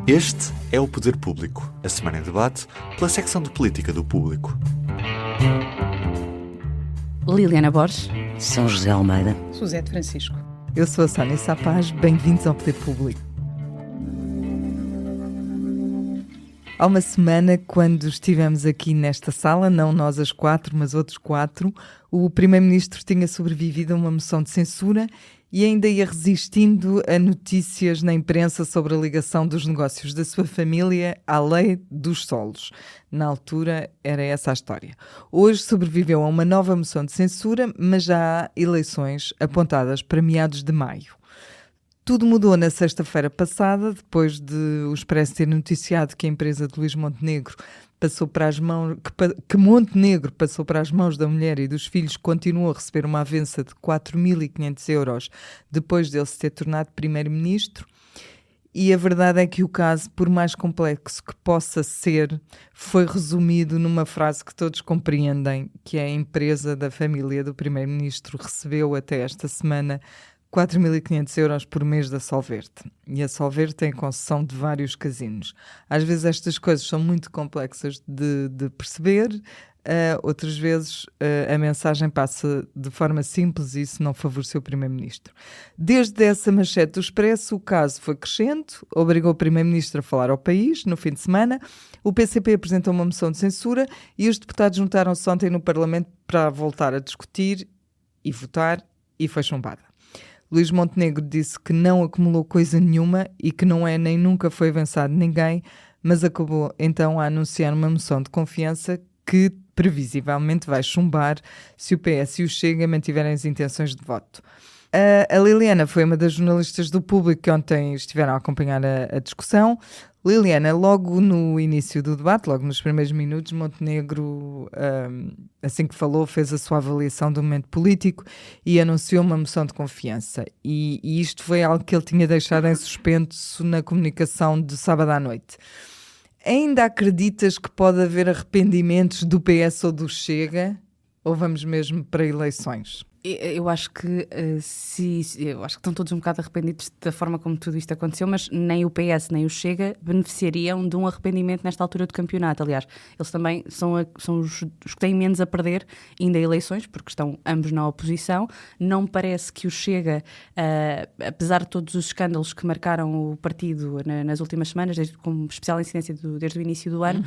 Este é o Poder Público, a semana em debate pela secção de Política do Público. Liliana Borges. São José Almeida. Suzete Francisco. Eu sou a Sónia Sapaz, bem-vindos ao Poder Público. Há uma semana, quando estivemos aqui nesta sala, não nós as quatro, mas outros quatro, o Primeiro-Ministro tinha sobrevivido a uma moção de censura e ainda ia resistindo a notícias na imprensa sobre a ligação dos negócios da sua família à lei dos solos. Na altura, era essa a história. Hoje sobreviveu a uma nova moção de censura, mas já há eleições apontadas para meados de maio. Tudo mudou na sexta-feira passada, depois de o Expresso ter noticiado que a empresa de Luís Montenegro passou para as mãos, que Montenegro passou para as mãos da mulher e dos filhos, continuou a receber uma avença de 4.500 euros depois dele se ter tornado primeiro-ministro. E a verdade é que o caso, por mais complexo que possa ser, foi resumido numa frase que todos compreendem, que é: a empresa da família do primeiro-ministro recebeu até esta semana 4.500 euros por mês da Solverde. E a Solverde tem concessão de vários casinos. Às vezes estas coisas são muito complexas de perceber, outras vezes a mensagem passa de forma simples e isso não favoreceu o Primeiro-Ministro. Desde essa manchete do Expresso, o caso foi crescendo, obrigou o Primeiro-Ministro a falar ao país. No fim de semana, o PCP apresentou uma moção de censura e os deputados juntaram-se ontem no Parlamento para voltar a discutir e votar, e foi chumbada. Luís Montenegro disse que não acumulou coisa nenhuma e que não é nem nunca foi avançado ninguém, mas acabou então a anunciar uma moção de confiança que previsivelmente vai chumbar se o PS e o Chega mantiverem as intenções de voto. A Liliana foi uma das jornalistas do Público que ontem estiveram a acompanhar a discussão. Liliana, logo no início do debate, logo nos primeiros minutos, Montenegro, assim que falou, fez a sua avaliação do momento político e anunciou uma moção de confiança. E isto foi algo que ele tinha deixado em suspenso na comunicação de sábado à noite. Ainda acreditas que pode haver arrependimentos do PS ou do Chega? Ou vamos mesmo para eleições? Eu acho que eu acho que estão todos um bocado arrependidos da forma como tudo isto aconteceu, mas nem o PS nem o Chega beneficiariam de um arrependimento nesta altura do campeonato. Aliás, eles também são os que têm menos a perder ainda eleições, porque estão ambos na oposição. Não me parece que o Chega, apesar de todos os escândalos que marcaram o partido nas últimas semanas, com especial incidência desde o início do ano,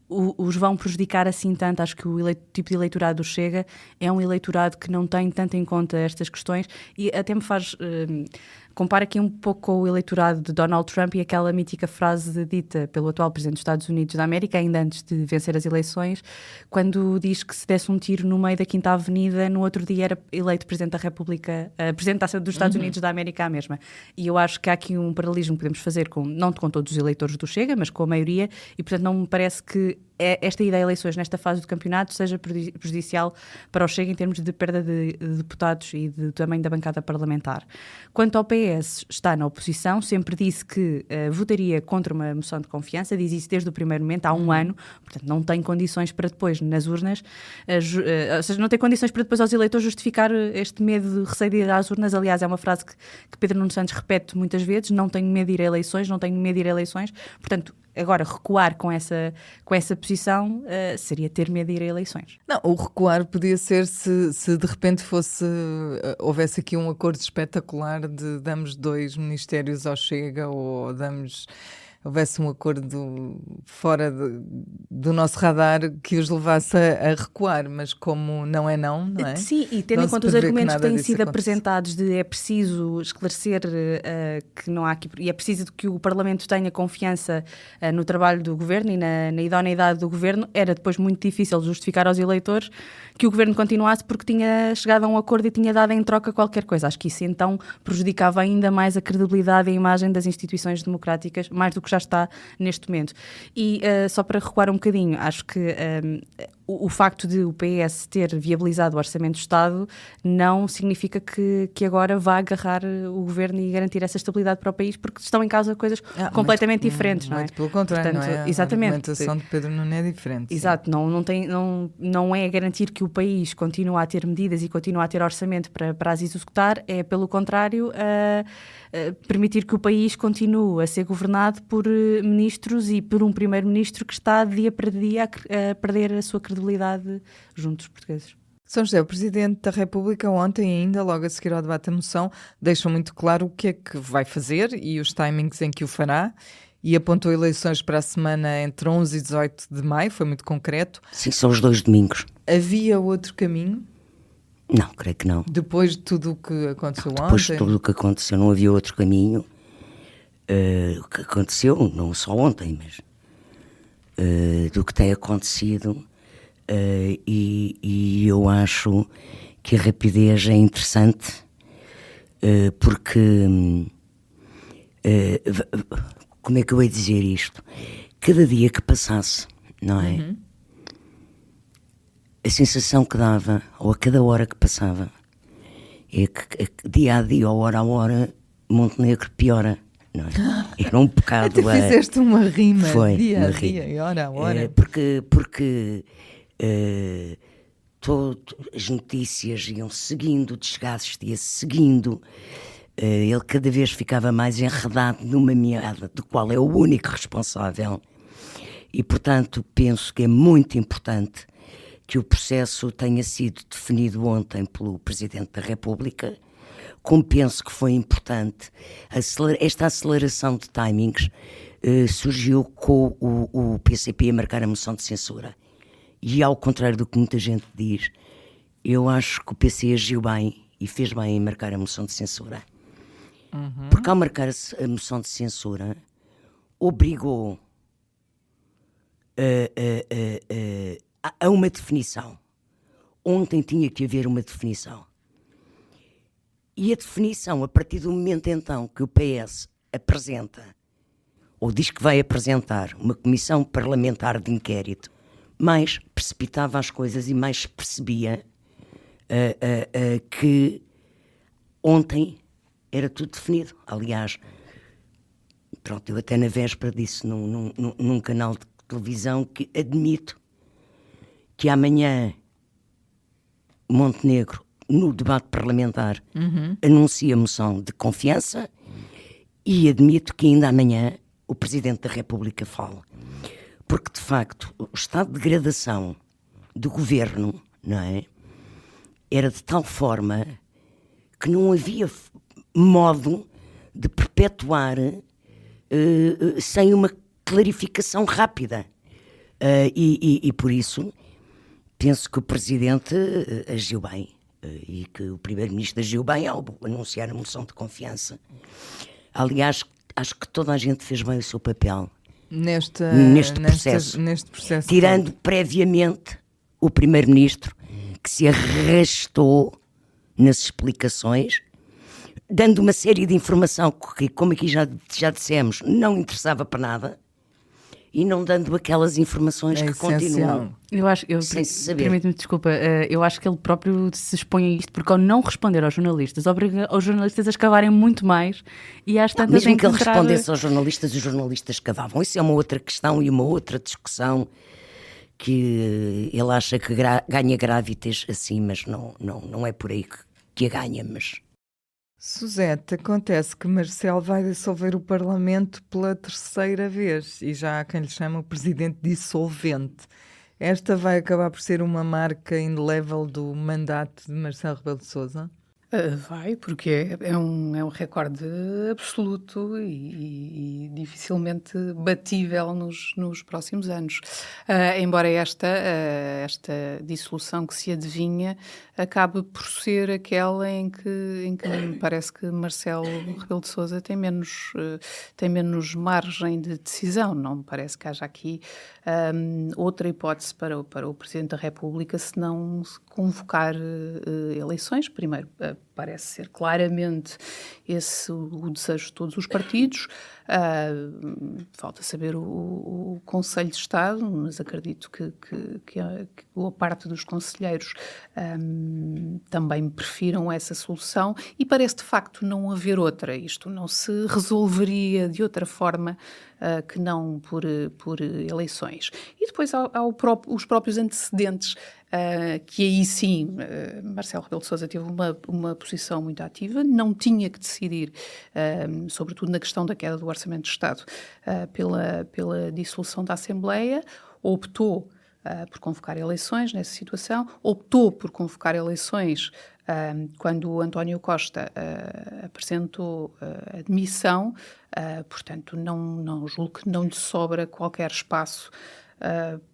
os vão prejudicar assim tanto. Acho que o tipo de eleitorado do Chega é um eleitorado que não tem tanto em conta estas questões e até me faz... compara aqui um pouco com o eleitorado de Donald Trump e aquela mítica frase dita pelo atual Presidente dos Estados Unidos da América, ainda antes de vencer as eleições, quando diz que se desse um tiro no meio da Quinta Avenida, no outro dia era eleito Presidente da República, Presidente dos Estados Unidos da América à mesma. E eu acho que há aqui um paralelismo que podemos fazer, não com todos os eleitores do Chega, mas com a maioria, e portanto não me parece que esta ida a eleições nesta fase do campeonato seja prejudicial para o Chega em termos de perda de deputados e de tamanho da bancada parlamentar. Quanto ao PS, está na oposição, sempre disse que votaria contra uma moção de confiança, diz isso desde o primeiro momento, há um ano, portanto não tem condições para depois, nas urnas, ou seja, não tem condições para depois aos eleitores justificar este medo de receio de ir às urnas. Aliás, é uma frase que Pedro Nuno Santos repete muitas vezes: não tenho medo de ir a eleições, não tenho medo de ir a eleições. Portanto, agora, recuar com essa posição seria ter medo de ir a eleições. Não, o recuar podia ser se de repente houvesse aqui um acordo espetacular de damos 2 ministérios ao Chega ou houvesse um acordo fora do nosso radar que os levasse a recuar, mas como não é, não é? Sim, e tendo em conta os argumentos que têm sido apresentados de é preciso esclarecer que não há aqui, e é preciso que o Parlamento tenha confiança no trabalho do Governo e na idoneidade do Governo, era depois muito difícil justificar aos eleitores que o Governo continuasse porque tinha chegado a um acordo e tinha dado em troca qualquer coisa. Acho que isso então prejudicava ainda mais a credibilidade e a imagem das instituições democráticas, mais do que já está neste momento. E só para recuar um bocadinho, acho que o facto de o PS ter viabilizado o Orçamento do Estado não significa que agora vá agarrar o governo e garantir essa estabilidade para o país, porque estão em causa coisas completamente diferentes, não é? Muito pelo contrário, Portanto, não é? exatamente. A argumentação de Pedro Nuno é diferente. Exato, não é garantir que o país continue a ter medidas e continue a ter orçamento para as executar, é pelo contrário permitir que o país continue a ser governado por ministros e por um primeiro-ministro que está dia para dia a perder a sua credibilidade junto dos portugueses. São José, o Presidente da República ontem ainda, logo a seguir ao debate da moção, deixou muito claro o que é que vai fazer e os timings em que o fará e apontou eleições para a semana entre 11 e 18 de maio, foi muito concreto. Sim, são os 2 domingos. Havia outro caminho? Não, creio que não. Depois de tudo o que aconteceu ontem? Depois de tudo o que aconteceu, não havia outro caminho. O que aconteceu, não só ontem, mas do que tem acontecido. E eu acho que a rapidez é interessante, porque como é que eu ia dizer isto? Cada dia que passasse, não é? Uhum. A sensação que dava, ou a cada hora que passava, é que dia a dia, ou hora a hora, Montenegro piora, não é? Era um bocado... Até fizeste uma rima, foi, dia uma a rima. dia e hora a hora. Porque as notícias iam seguindo, o desgaste ia seguindo, ele cada vez ficava mais enredado numa meada do qual é o único responsável. E, portanto, penso que é muito importante que o processo tenha sido definido ontem pelo Presidente da República, como penso que foi importante. Esta aceleração de timings surgiu com o PCP a marcar a moção de censura. E ao contrário do que muita gente diz, eu acho que o PC agiu bem e fez bem em marcar a moção de censura. Uhum. Porque ao marcar a moção de censura, obrigou a uma definição. Ontem tinha que haver uma definição. E a definição, a partir do momento então que o PS apresenta, ou diz que vai apresentar, uma comissão parlamentar de inquérito, mais precipitava as coisas e mais percebia que ontem era tudo definido. Aliás, pronto, eu até na véspera disse num canal de televisão que admito que amanhã Montenegro, no debate parlamentar, anuncia moção de confiança e admito que ainda amanhã o Presidente da República fala. Porque, de facto, o estado de degradação do governo, não é? Era de tal forma que não havia modo de perpetuar sem uma clarificação rápida. E por isso, penso que o Presidente agiu bem e que o Primeiro-Ministro agiu bem ao anunciar a moção de confiança. Aliás, acho que toda a gente fez bem o seu papel. Neste processo. Tirando previamente o Primeiro-Ministro, que se arrastou nas explicações, dando uma série de informação que, como aqui já dissemos, não interessava para nada, e não dando aquelas informações que continuam sem se saber. Permite-me, desculpa, eu acho que ele próprio se expõe a isto, porque ao não responder aos jornalistas, obriga os jornalistas a escavarem muito mais, e às tantas mesmo que ele respondesse aos jornalistas, os jornalistas cavavam. Isso é uma outra questão e uma outra discussão que ele acha que ganha gravitas assim, mas não é por aí que a ganha, mas... Suzete, acontece que Marcelo vai dissolver o Parlamento pela terceira vez e já há quem lhe chama o Presidente dissolvente. Esta vai acabar por ser uma marca indelével do mandato de Marcelo Rebelo de Sousa? Vai, porque é um recorde absoluto e dificilmente batível nos próximos anos. Embora esta dissolução que se adivinha acabe por ser aquela em que me parece que Marcelo Rebelo de Sousa tem menos margem de decisão. Não me parece que haja aqui outra hipótese para o Presidente da República se não convocar eleições, primeiro parece ser claramente esse o desejo de todos os partidos. Falta saber o Conselho de Estado, mas acredito que boa parte dos conselheiros também prefiram essa solução, e parece de facto não haver outra. Isto não se resolveria de outra forma que não por eleições. E depois os próprios antecedentes, que aí sim Marcelo Rebelo de Sousa teve uma posição muito ativa, não tinha que decidir, sobretudo na questão da queda do Orçamento de Estado, pela dissolução da Assembleia, optou por convocar eleições nessa situação, optou por convocar eleições quando o António Costa apresentou a demissão, portanto não julgo que não lhe sobra qualquer espaço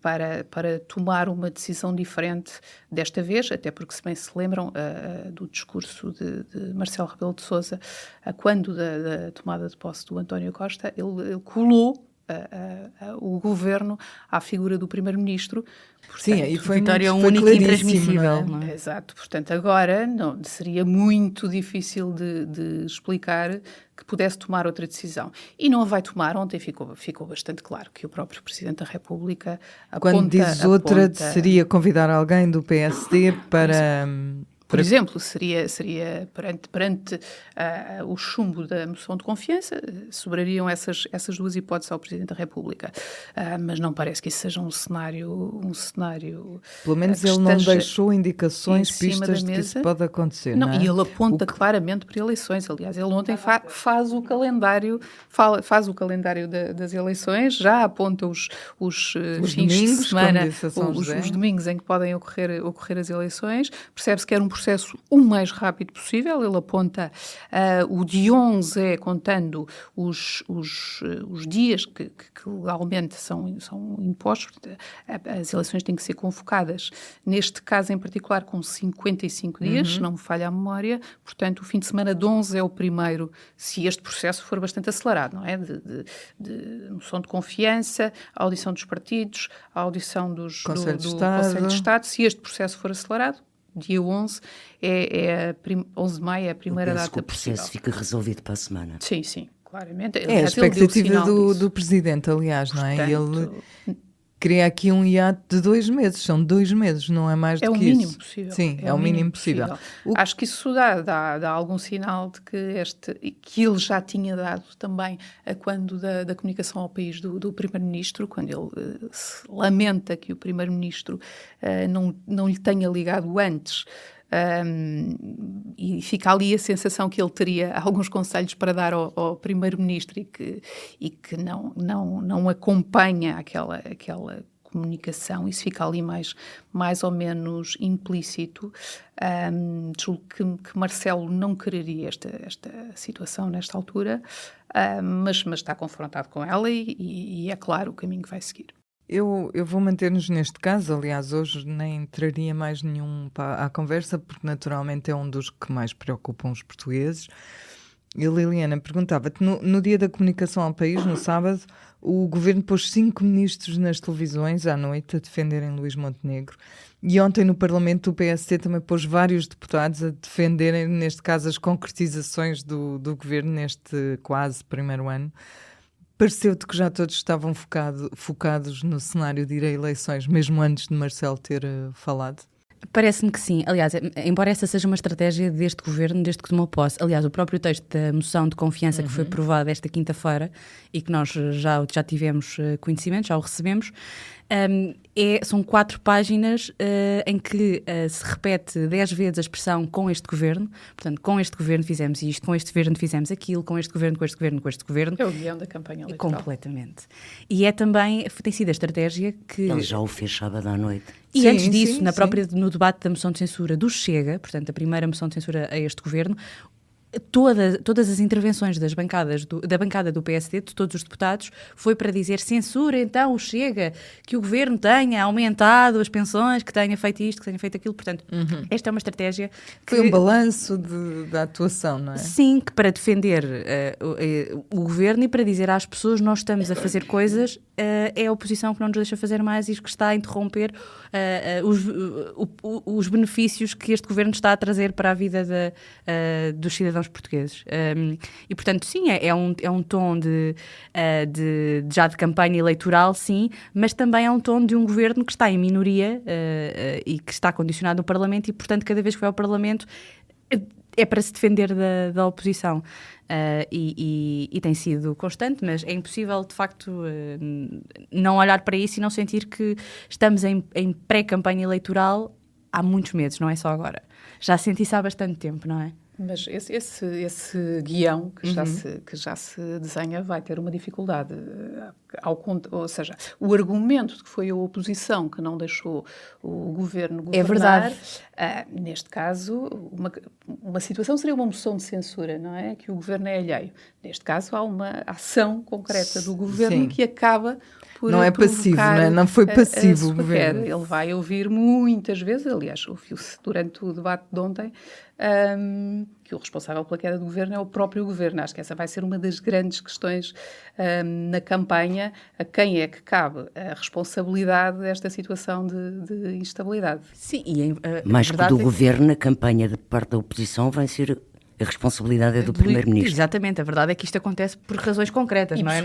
para tomar uma decisão diferente desta vez, até porque, se bem se lembram do discurso de Marcelo Rebelo de Sousa, quando da tomada de posse do António Costa, ele colou o governo à figura do primeiro-ministro. Sim, aí foi vitória foi única e claríssimo, intransmissível. não é? Não é? Exato, portanto agora seria muito difícil de explicar que pudesse tomar outra decisão. E não a vai tomar. Ontem ficou bastante claro que o próprio Presidente da República Quando diz outra, seria convidar alguém do PSD para... Por exemplo, seria perante o chumbo da moção de confiança, sobrariam essas duas hipóteses ao Presidente da República. Mas não parece que isso seja um cenário Pelo menos que ele não esteja deixou indicações, em cima pistas da de que isso mesa. pode acontecer, Não, não é? e ele aponta claramente para eleições. Aliás, ele ontem faz o calendário, das eleições, já aponta os fins domingos, de semana, como disse a São José. os domingos em que podem ocorrer as eleições. Percebe-se que era um processo o mais rápido possível. Ele aponta o de 11 contando os dias que legalmente são impostos. As eleições têm que ser convocadas, neste caso em particular, com 55 dias, se não me falha a memória. Portanto, o fim de semana de 11 é o primeiro, se este processo for bastante acelerado, não é? De moção de confiança, a audição dos partidos, a audição do Conselho de Estado. Se este processo for acelerado, dia 11, 11 de maio é a primeira data que o processo possível. fica resolvido para a semana. Sim, claramente. É a Aliás, ele deu expectativa sinal do Presidente, aliás, não é? Portanto, Ele cria aqui um hiato de 2 meses, são 2 meses, não é mais do é o que mínimo isso. possível. Sim, é o mínimo possível. Acho que isso dá algum sinal de que ele já tinha dado também quando da comunicação ao país do Primeiro-Ministro, quando ele se lamenta que o Primeiro-Ministro não lhe tenha ligado antes. E fica ali a sensação que ele teria alguns conselhos para dar ao Primeiro-Ministro e que não acompanha aquela comunicação. Isso fica ali mais ou menos implícito. Julgo que Marcelo não quereria esta situação nesta altura, mas está confrontado com ela e é claro o caminho que vai seguir. Eu vou manter-nos neste caso, aliás, hoje nem traria mais nenhum à conversa, porque naturalmente é um dos que mais preocupam os portugueses. E Liliana, perguntava-te, no dia da comunicação ao país, no sábado, o governo pôs 5 ministros nas televisões à noite a defenderem Luís Montenegro. E ontem no Parlamento o PSD também pôs vários deputados a defenderem, neste caso, as concretizações do governo neste quase primeiro ano. Pareceu-te que já todos estavam focados no cenário de ir a eleições, mesmo antes de Marcelo ter falado? Parece-me que sim. Aliás, embora essa seja uma estratégia deste governo, desde que tomou posse. Aliás, o próprio texto da moção de confiança que foi aprovado esta quinta-feira e que nós já tivemos conhecimento, já o recebemos, são 4 páginas em que se repete 10 vezes a expressão com este governo. Portanto, com este governo fizemos isto, com este governo fizemos aquilo, com este governo, com este governo, com este governo. É o guião da campanha eleitoral. Completamente. E tem sido a estratégia que... Ele já o fez sábado à noite. E Sim, antes disso, sim, no debate da moção de censura do Chega, portanto, a primeira moção de censura a este governo, todas as intervenções da bancada do PSD, de todos os deputados, foi para dizer censura, então chega, que o governo tenha aumentado as pensões, que tenha feito isto, que tenha feito aquilo. Portanto, esta é uma estratégia que... Foi um balanço da atuação, não é? Sim, que para defender o governo e para dizer às pessoas nós estamos a fazer coisas, é a oposição que não nos deixa fazer mais e que está a interromper os benefícios que este governo está a trazer para a vida dos cidadãos portugueses. E, portanto, sim, é um tom já de campanha eleitoral, sim, mas também é um tom de um governo que está em minoria e que está condicionado no Parlamento e, portanto, cada vez que vai ao Parlamento é para se defender da oposição. E tem sido constante, mas é impossível, de facto, não olhar para isso e não sentir que estamos em pré-campanha eleitoral há muitos meses, não é só agora. Já senti isso há bastante tempo, não é? Mas esse guião que já se desenha vai ter uma dificuldade. Ou seja, o argumento de que foi a oposição que não deixou o governo governar, é verdade. Neste caso, uma situação seria uma moção de censura, não é? Que o governo é alheio. Neste caso, há uma ação concreta do governo que acaba por não é passivo, não é? Não foi passivo o governo. Ele vai ouvir muitas vezes, aliás, ouviu-se durante o debate de ontem, que o responsável pela queda do governo é o próprio governo. Acho que essa vai ser uma das grandes questões na campanha. A quem é que cabe a responsabilidade desta situação de instabilidade? Sim, mais que do governo, a campanha de parte da oposição vai ser... A responsabilidade é do Primeiro-Ministro. Exatamente, a verdade é que isto acontece por razões concretas, não é?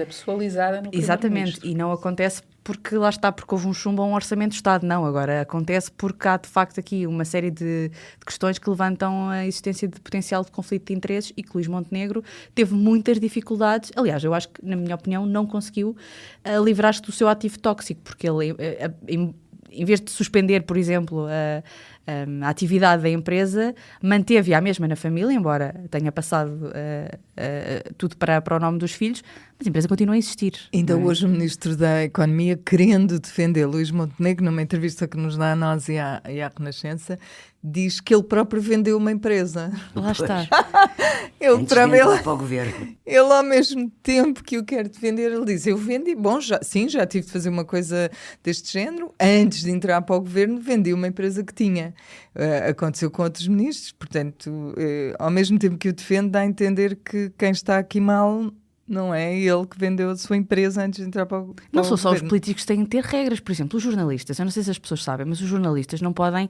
Pessoalizada no Exatamente, e não acontece porque lá está, porque houve um chumbo a um orçamento do Estado, não. Agora acontece porque há de facto aqui uma série de questões que levantam a existência de potencial de conflito de interesses e que Luís Montenegro teve muitas dificuldades. Aliás, eu acho que, na minha opinião, não conseguiu livrar-se do seu ativo tóxico, porque ele, em vez de suspender, por exemplo, a atividade da empresa, manteve-a mesma na família, embora tenha passado tudo para o nome dos filhos, mas a empresa continua a existir. Ainda hoje o Ministro da Economia, querendo defender Luís Montenegro, numa entrevista que nos dá a nós e à Renascença, diz que ele próprio vendeu uma empresa. Lá está. Para o governo. Ele, ao mesmo tempo que o quer defender, ele diz, eu vendi, já tive de fazer uma coisa deste género, antes de entrar para o governo, vendi uma empresa que tinha. Aconteceu com outros ministros, portanto, ao mesmo tempo que o defende, dá a entender que quem está aqui mal não é ele que vendeu a sua empresa antes de entrar para o governo. Não são só os políticos que têm que ter regras, por exemplo, os jornalistas, eu não sei se as pessoas sabem, mas os jornalistas não podem...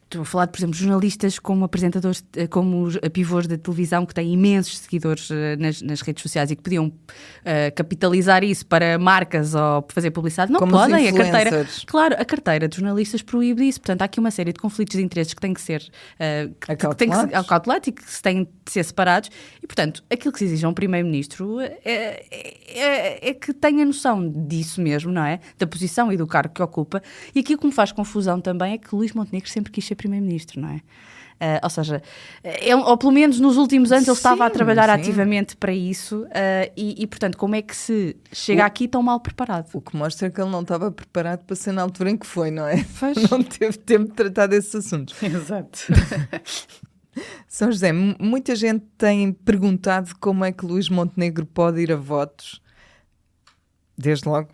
Estou a falar, por exemplo, de jornalistas como apresentadores, como pivôs da televisão que têm imensos seguidores nas redes sociais e que podiam capitalizar isso para marcas ou fazer publicidade. Não como podem. A carteira de jornalistas proíbe isso. Portanto, há aqui uma série de conflitos de interesses que têm que ser acautelados e que têm de ser separados. E, portanto, aquilo que se exige a um primeiro-ministro é que tenha noção disso mesmo, não é? Da posição e do cargo que ocupa. E aquilo que me faz confusão também é que Luís Montenegro sempre quis ser primeiro-ministro, não é? Ou seja, ou pelo menos nos últimos anos ele estava a trabalhar ativamente para isso e, portanto, como é que se chega aqui tão mal preparado? O que mostra que ele não estava preparado para ser na altura em que foi, não é? Não teve tempo de tratar desses assuntos. Exato. São José, muita gente tem perguntado como é que Luís Montenegro pode ir a votos. Desde logo,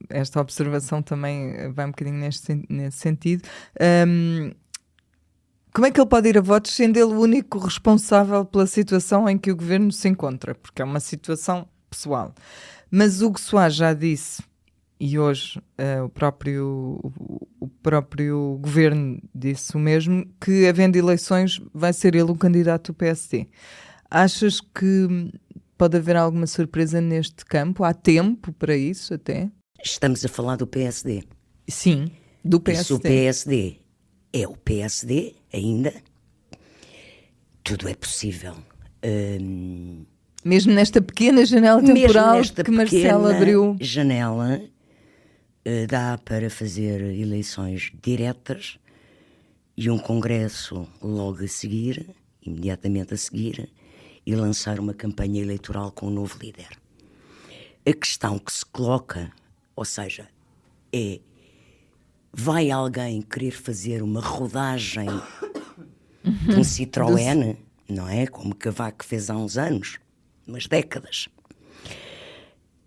esta observação também vai um bocadinho nesse sentido. Como é que ele pode ir a votos sendo ele o único responsável pela situação em que o governo se encontra? Porque é uma situação pessoal. Mas Hugo Soares já disse, e hoje o próprio governo disse o mesmo, que havendo eleições vai ser ele o candidato do PSD. Achas que pode haver alguma surpresa neste campo? Há tempo para isso até? Estamos a falar do PSD. Sim, do PSD. E se o PSD é o PSD ainda, tudo é possível. Mesmo nesta pequena janela temporal que Marcelo abriu. Janela dá para fazer eleições diretas e um congresso logo a seguir, imediatamente a seguir, e lançar uma campanha eleitoral com um novo líder. A questão que se coloca, ou seja, vai alguém querer fazer uma rodagem de um Citroën, não é? Como Cavaco fez há uns anos, umas décadas.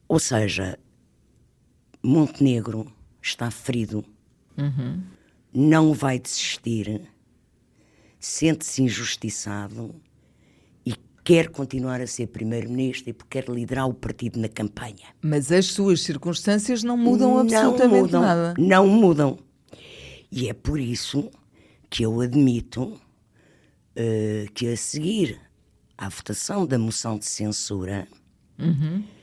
Ou seja, Montenegro está ferido, não vai desistir, sente-se injustiçado e quer continuar a ser primeiro-ministro e quer liderar o partido na campanha. Mas as suas circunstâncias não mudam absolutamente nada. Não mudam. E é por isso que eu admito que a seguir à votação da moção de censura...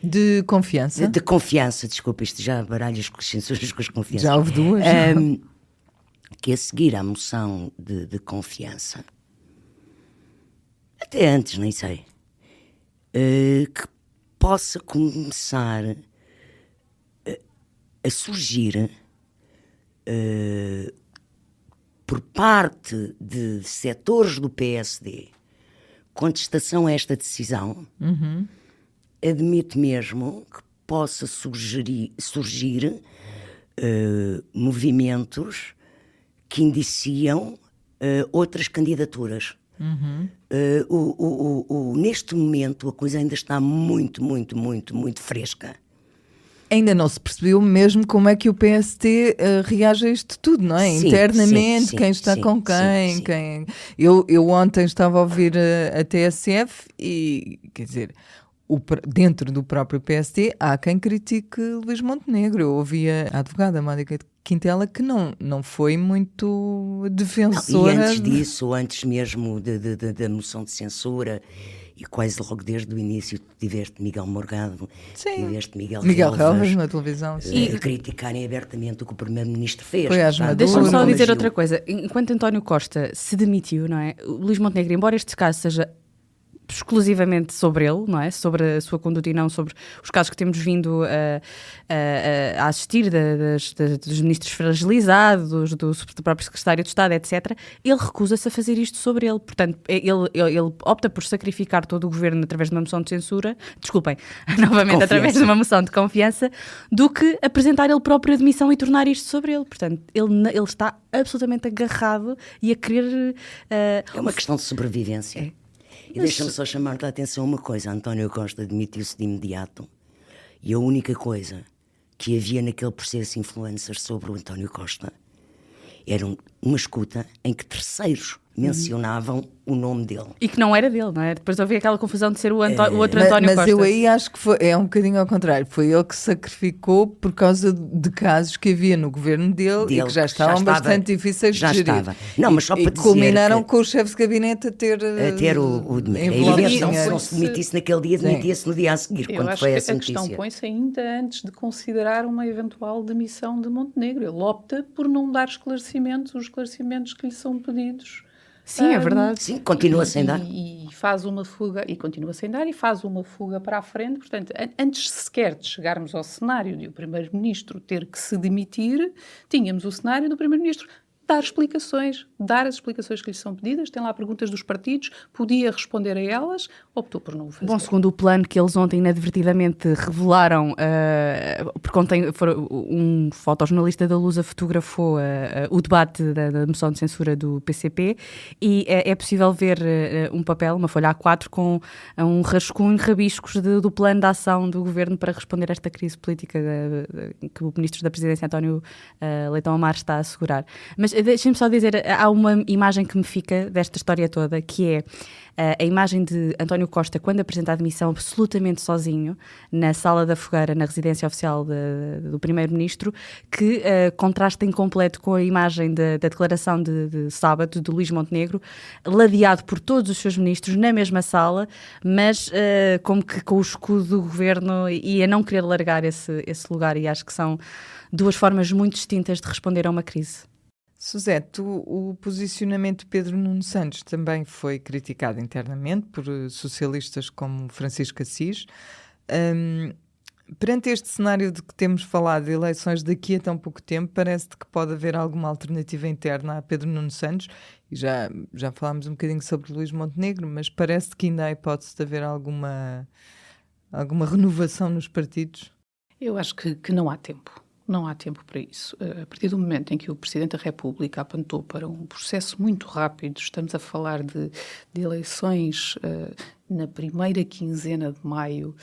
De confiança? De confiança, desculpa, isto já baralha as censuras com as confianças. Já houve duas. Que a seguir à moção de confiança, até antes, nem sei, que possa começar a surgir por parte de setores do PSD contestação a esta decisão, admito mesmo que possa surgir movimentos que indiciam outras candidaturas. Neste momento a coisa ainda está muito fresca. Ainda não se percebeu mesmo como é que o PST reage a isto tudo, não é? Sim, internamente, sim, quem está sim, com quem. sim. Quem... Eu ontem estava a ouvir a TSF e, quer dizer, dentro do próprio PST há quem critique Luís Montenegro. Eu ouvi a advogada Mónica Quintela que não foi muito defensora. E antes disso, antes mesmo da moção de censura, e quase logo desde o início tiveste Miguel Morgado, tiveste Miguel Relvas na televisão, a criticarem abertamente o que o Primeiro-Ministro fez. Foi às Maduro. Deixa-me só dizer outra coisa. Enquanto António Costa se demitiu, não é? O Luís Montenegro, embora este caso seja exclusivamente sobre ele, não é? Sobre a sua conduta e não sobre os casos que temos vindo a assistir dos ministros fragilizados, do próprio secretário de Estado, etc. Ele recusa-se a fazer isto sobre ele. Portanto, ele opta por sacrificar todo o governo através de uma moção de censura, desculpem, novamente através de uma moção de confiança, do que apresentar ele próprio a demissão e tornar isto sobre ele. Portanto, ele está absolutamente agarrado e a querer... É uma questão de sobrevivência. É. E deixa-me só chamar-te a atenção uma coisa. António Costa demitiu-se de imediato e a única coisa que havia naquele processo influencer sobre o António Costa era uma escuta em que terceiros mencionavam o nome dele. E que não era dele, não é? Depois houve aquela confusão de ser o outro António Costa. Mas eu aí acho que é um bocadinho ao contrário. Foi ele que sacrificou por causa de casos que havia no governo dele e que já estavam bastante difíceis de gerir. Já estava. Não, mas só para dizer culminaram com o chefe de gabinete a ter o dinheiro. É evidente, se não se demitisse naquele dia, demitia-se no dia a seguir, quando foi essa notícia. A questão põe-se ainda antes de considerar uma eventual demissão de Montenegro. Ele opta por não dar esclarecimentos, os esclarecimentos que lhe são pedidos. Sim, é verdade. Sim, continua sem dar. E faz uma fuga, e continua sem dar, e faz uma fuga para a frente. Portanto, antes sequer de chegarmos ao cenário de o Primeiro-Ministro ter que se demitir, tínhamos o cenário do Primeiro-Ministro dar as explicações que lhe são pedidas, tem lá perguntas dos partidos, podia responder a elas, optou por não o fazer. Bom, segundo o plano que eles ontem inadvertidamente revelaram, porque ontem um fotojornalista da Lusa fotografou o debate da moção de censura do PCP e é possível ver um papel, uma folha A4 com um rascunho, rabiscos do plano de ação do governo para responder a esta crise política que o ministro da Presidência, António Leitão Amar, está a assegurar. Mas deixem-me só dizer, há uma imagem que me fica desta história toda, que é a imagem de António Costa quando apresenta a demissão absolutamente sozinho na sala da fogueira, na residência oficial do Primeiro-Ministro, que contrasta em completo com a imagem da declaração de sábado de Luís Montenegro, ladeado por todos os seus ministros na mesma sala, mas como que com o escudo do governo e a não querer largar esse lugar, e acho que são duas formas muito distintas de responder a uma crise. Suzete, o posicionamento de Pedro Nuno Santos também foi criticado internamente por socialistas como Francisco Assis. Perante este cenário de que temos falado de eleições daqui a tão pouco tempo, parece-te que pode haver alguma alternativa interna a Pedro Nuno Santos? E já falámos um bocadinho sobre Luís Montenegro, mas parece-te que ainda há hipótese de haver alguma renovação nos partidos? Eu acho que não há tempo. Não há tempo para isso. A partir do momento em que o Presidente da República apontou para um processo muito rápido, estamos a falar de eleições na primeira quinzena de maio,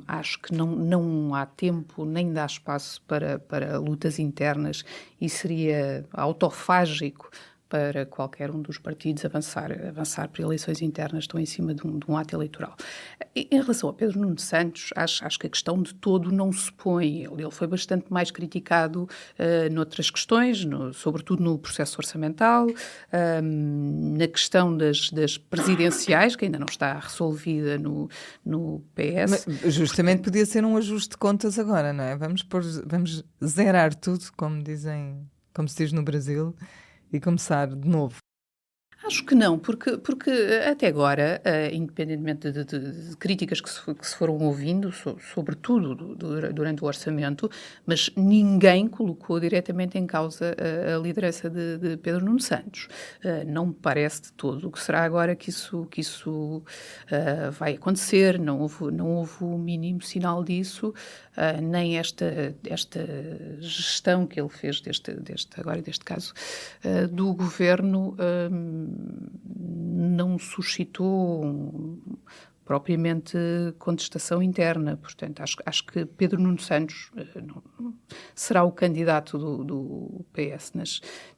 acho que não há tempo, nem dá espaço para lutas internas e seria autofágico para qualquer um dos partidos avançar para eleições internas, estão em cima de um ato eleitoral. Em relação a Pedro Nuno Santos, acho que a questão de todo não se põe. Ele foi bastante mais criticado noutras questões, sobretudo no processo orçamental, na questão das presidenciais, que ainda não está resolvida no PS. Mas, justamente podia ser um ajuste de contas agora, não é? Vamos zerar tudo, como se diz no Brasil, e começar de novo. Acho que não, porque até agora, independentemente de críticas que se foram ouvindo, sobretudo durante o orçamento, mas ninguém colocou diretamente em causa a liderança de Pedro Nuno Santos. Não me parece de todo que será agora que isso vai acontecer, não houve o mínimo sinal disso, nem esta gestão que ele fez deste caso do governo não suscitou propriamente contestação interna. Portanto, acho que Pedro Nuno Santos será o candidato do PS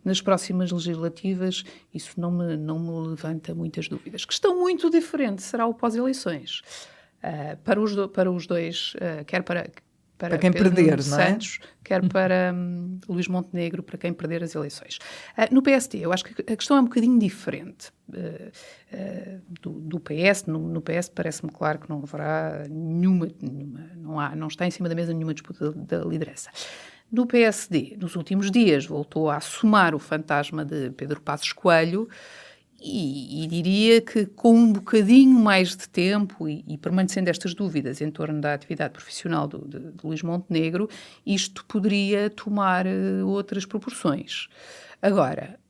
nas próximas legislativas. Isso não me levanta muitas dúvidas. Questão muito diferente será o pós-eleições. Para os dois, quer para quem Pedro perder, Nuno não é? Santos, quer para Luís Montenegro, para quem perder as eleições. No PSD, eu acho que a questão é um bocadinho diferente do PS. No PS parece-me claro que não haverá não está em cima da mesa nenhuma disputa da liderança. No PSD, nos últimos dias, voltou a assomar o fantasma de Pedro Passos Coelho, e diria que com um bocadinho mais de tempo e permanecendo estas dúvidas em torno da atividade profissional de Luís Montenegro, isto poderia tomar outras proporções. Agora,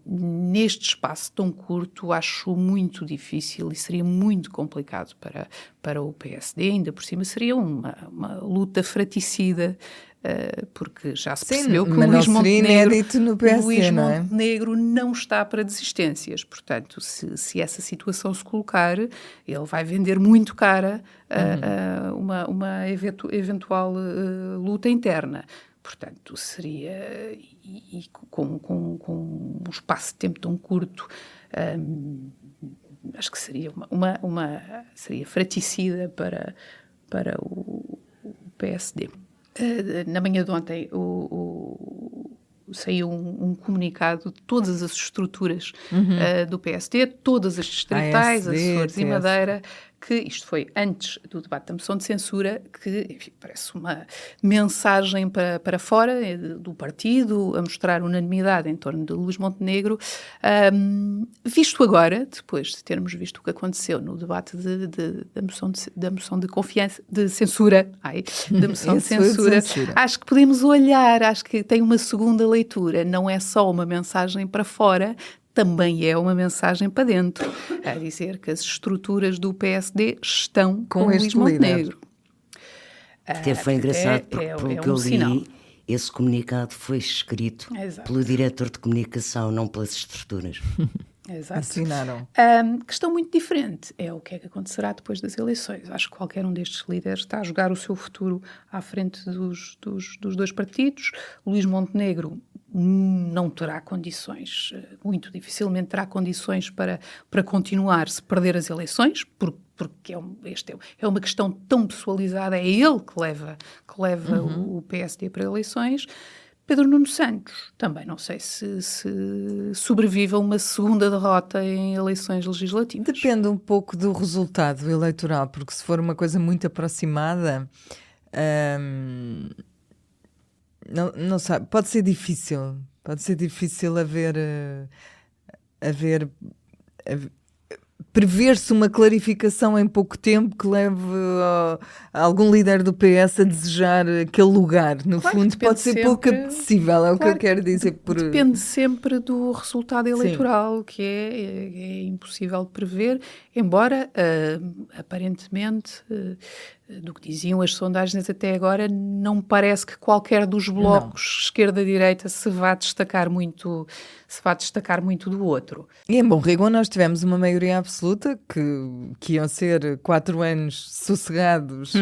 neste espaço tão curto, acho muito difícil e seria muito complicado para o PSD, ainda por cima seria uma luta fraticida, porque já se percebeu que o Luís Montenegro não está para desistências. Portanto, se essa situação se colocar, ele vai vender muito cara uma eventual luta interna. Portanto, seria, e com um espaço de tempo tão curto, acho que seria seria fraticida para o PSD. Na manhã de ontem saiu um comunicado de todas as estruturas do PSD, todas as distritais, Açores e Madeira, que isto foi antes do debate da moção de censura, que enfim, parece uma mensagem para fora do partido, a mostrar unanimidade em torno de Luís Montenegro, visto agora, depois de termos visto o que aconteceu no debate da moção de confiança, de censura, da moção de censura, acho que podemos olhar, acho que tem uma segunda leitura, não é só uma mensagem para fora, também é uma mensagem para dentro, a dizer que as estruturas do PSD estão com Luís Montenegro. Até foi engraçado, porque pelo que eu li, sinal. Esse comunicado foi escrito pelo diretor de comunicação, não pelas estruturas. Exato. Assinaram. Questão muito diferente é o que é que acontecerá depois das eleições. Acho que qualquer um destes líderes está a jogar o seu futuro à frente dos dois partidos. Luís Montenegro não terá condições, muito dificilmente terá condições para continuar se perder as eleições, porque é uma questão tão pessoalizada, é ele que leva o PSD para eleições. Pedro Nuno Santos, também não sei se sobrevive a uma segunda derrota em eleições legislativas. Depende um pouco do resultado eleitoral, porque se for uma coisa muito aproximada, não sabe, pode ser difícil prever-se uma clarificação em pouco tempo que leve algum líder do PS a desejar aquele lugar. No Claro, fundo, depende pode ser sempre- pouco apetecível, é o que eu Claro, quero dizer. Depende sempre do resultado eleitoral, que é impossível de prever, embora, aparentemente, do que diziam as sondagens até agora, não me parece que qualquer dos blocos esquerda-direita se vá destacar muito do outro. E em bom rigor nós tivemos uma maioria absoluta que iam ser 4 anos sossegados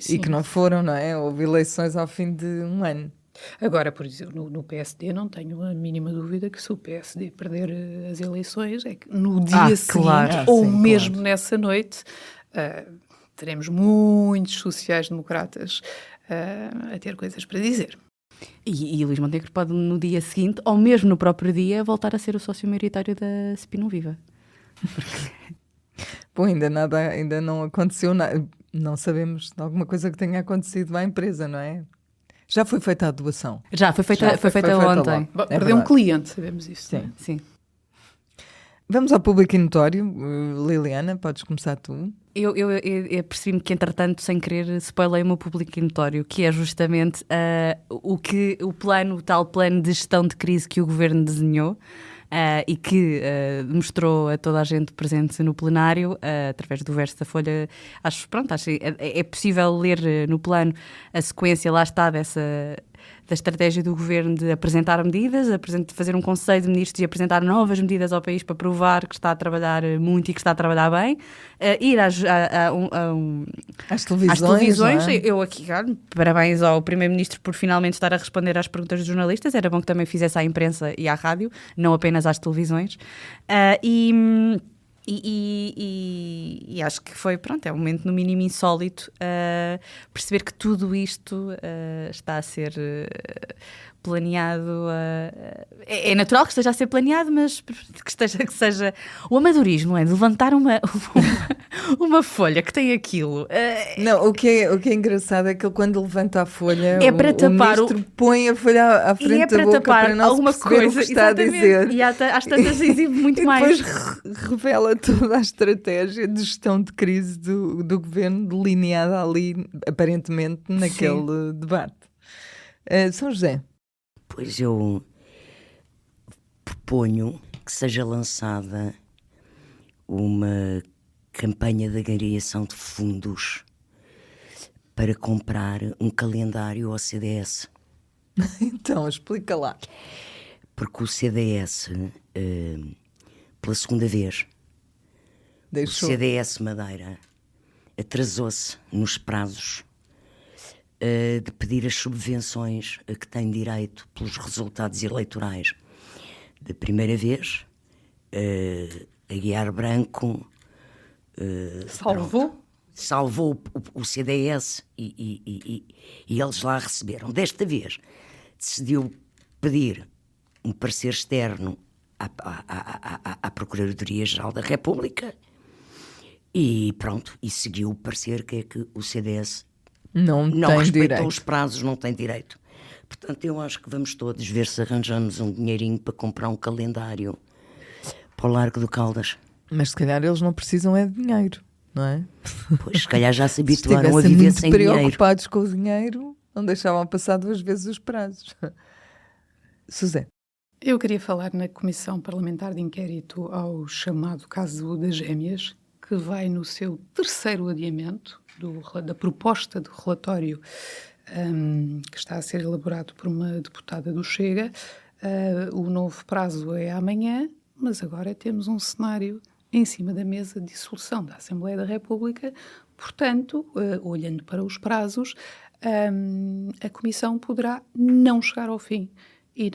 e que não foram, não é? Houve eleições ao fim de um ano. Agora, por exemplo, no PSD não tenho a mínima dúvida que se o PSD perder as eleições, é que no dia seguinte, claro. ou Sim, mesmo claro. nessa noite, teremos muitos sociais-democratas a ter coisas para dizer. E Luís Montenegro pode, no dia seguinte, ou mesmo no próprio dia, voltar a ser o sócio maioritário da SPI Não Viva. Bom, ainda não aconteceu nada. Não sabemos de alguma coisa que tenha acontecido à empresa, não é? Já foi feita a doação. Já, foi feita ontem. logo. Bom, É perdeu um verdade. cliente, sabemos isso. Sim. não é? Sim. Vamos ao público e notório. Liliana, podes começar tu. Eu percebi-me que, entretanto, sem querer, spoilei o meu público notório, que é justamente o tal plano de gestão de crise que o governo desenhou. E que mostrou a toda a gente presente no plenário, através do verso da Folha. Acho que é possível ler no plano a sequência, lá está, da estratégia do governo de apresentar medidas, de fazer um conselho de ministros e apresentar novas medidas ao país para provar que está a trabalhar muito e que está a trabalhar bem, ir Às televisões. às televisões. Não é? Eu aqui, parabéns ao Primeiro-Ministro por finalmente estar a responder às perguntas dos jornalistas. Era bom que também fizesse à imprensa e à rádio, não apenas às televisões. E acho que foi, é um momento no mínimo insólito perceber que tudo isto está a ser planeado. É natural que esteja a ser planeado, mas que seja o amadorismo, não é? De levantar uma folha que tem aquilo. Não, o que é engraçado é que ele, quando levanta a folha, É para tapar o ministro põe a folha à E é frente da para boca tapar para não alguma se perceber coisa, o que está a dizer. E às tantas exibe muito E mais. depois revela toda a estratégia de gestão de crise do governo delineada ali, aparentemente, naquele debate. São José. Pois eu proponho que seja lançada uma campanha de angariação de fundos para comprar um calendário ao CDS. Então, explica lá. Porque o CDS, pela segunda vez, Deixou. o CDS Madeira atrasou-se nos prazos de pedir as subvenções a que tem direito pelos resultados eleitorais. Da primeira vez, Aguiar Branco salvou o CDS e eles lá receberam. Desta vez, decidiu pedir um parecer externo à Procuradoria-Geral da República e pronto, e seguiu o parecer que é que o CDS Não não tem respeitou direito. os prazos, não tem direito. Portanto, eu acho que vamos todos ver se arranjamos um dinheirinho para comprar um calendário para o Largo do Caldas. Mas se calhar eles não precisam é de dinheiro, não é? Pois, se calhar já se Se habituaram a estivessem viver muito sem dinheiro. preocupados com o dinheiro, não deixavam passar 2 vezes os prazos. Suzé. Eu queria falar na Comissão Parlamentar de Inquérito ao chamado caso das Gêmeas, que vai no seu 3º adiamento da proposta de relatório que está a ser elaborado por uma deputada do Chega. O novo prazo é amanhã, mas agora temos um cenário em cima da mesa de dissolução da Assembleia da República. Portanto, olhando para os prazos, a Comissão poderá não chegar ao fim e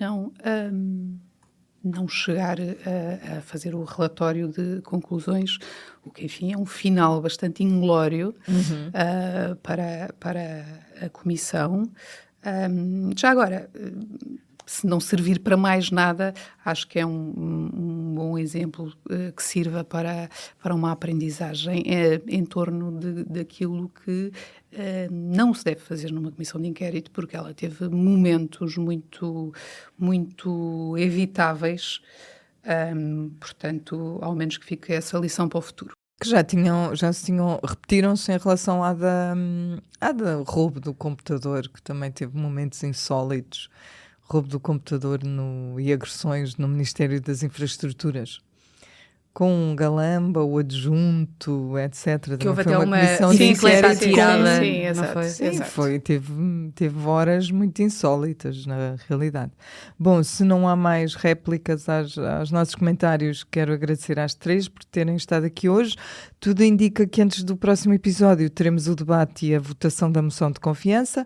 não chegar a fazer o relatório de conclusões, o que, enfim, é um final bastante inglório para a Comissão. Já agora, se não servir para mais nada, acho que é um bom exemplo que sirva para uma aprendizagem em torno daquilo que não se deve fazer numa comissão de inquérito, porque ela teve momentos muito, muito evitáveis Portanto, ao menos que fique essa lição para o futuro. Que repetiram-se em relação à da roubo do computador, que também teve momentos insólitos, roubo do computador e agressões no Ministério das Infraestruturas, com Galamba, o adjunto, etc. Que houve foi até uma comissão de bicicleta inquérito atirada, Sim, não exato. foi? Sim, teve horas muito insólitas, na realidade. Bom, se não há mais réplicas aos nossos comentários, quero agradecer às três por terem estado aqui hoje. Tudo indica que antes do próximo episódio teremos o debate e a votação da moção de confiança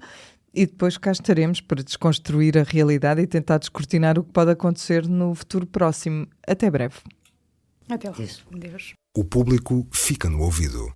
e depois cá estaremos para desconstruir a realidade e tentar descortinar o que pode acontecer no futuro próximo. Até breve. Até lá. Isso. Adeus. O público fica no ouvido.